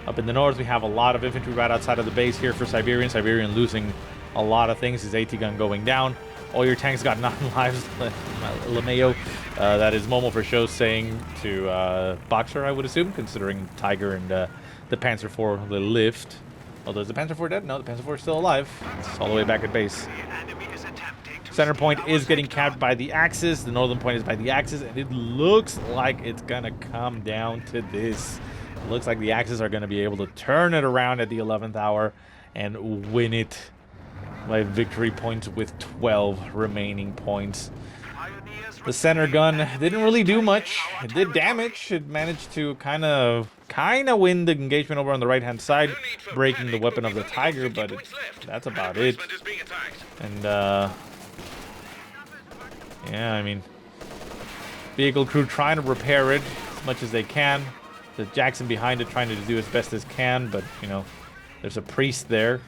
Up in the north, we have a lot of infantry right outside of the base here for Siberian. Siberian losing a lot of things. His AT gun going down. All your tanks got 9 lives. LeMayo, that is Momo for show saying to Boxer, I would assume, considering Tiger and the Panzer IV the lift. Although, is the Panzer IV dead? No, the Panzer IV is still alive. It's all the way back at base. Center point is getting capped by the Axis. The northern point is by the Axis, and it looks like it's going to come down to this. It looks like the Axis are going to be able to turn it around at the 11th hour and win it by victory points with 12 remaining points. The center gun didn't really do much. It did damage. It managed to kind of win the engagement over on the right-hand side, breaking the weapon of the Tiger, but that's about it. And, yeah, I mean, vehicle crew trying to repair it as much as they can. The Jackson behind it trying to do as best as can, but, you know, there's a priest there.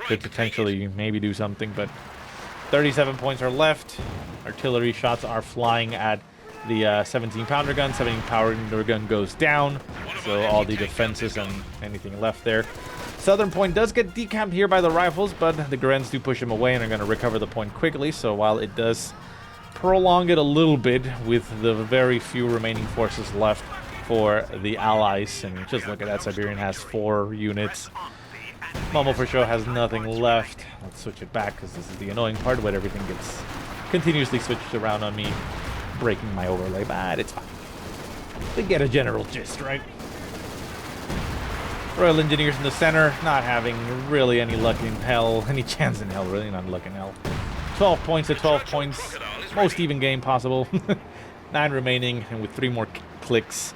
Could potentially maybe do something, but 37 points are left. Artillery shots are flying at the 17-pounder gun. 17-pounder gun goes down, so all the defenses and anything left there. Southern point does get decamped here by the rifles, but the Grens do push him away and are going to recover the point quickly. So while it does prolong it a little bit with the very few remaining forces left for the Allies, and just look at that, Siberian has 4 units. Momo for sure has nothing left. Let's switch it back because this is the annoying part where everything gets continuously switched around on me, breaking my overlay, but it's fine. We get a general gist, right? Royal Engineers in the center, not having really any luck in hell, any chance in hell, really not luck in hell. 12 points to 12 points, most even game possible. 9 remaining, and with 3 more clicks,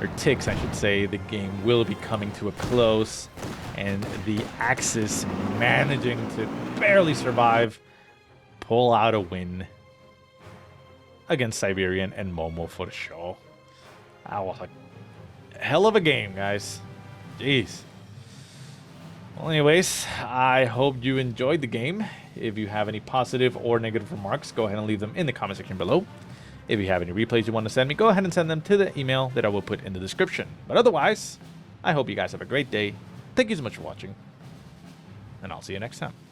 or ticks, I should say, the game will be coming to a close, and the Axis managing to barely survive, pull out a win against Siberian and Momo for the show. That was a hell of a game, guys. Jeez. Well, anyways, I hope you enjoyed the game. If you have any positive or negative remarks, go ahead and leave them in the comment section below. If you have any replays you want to send me, go ahead and send them to the email that I will put in the description. But otherwise, I hope you guys have a great day. Thank you so much for watching, and I'll see you next time.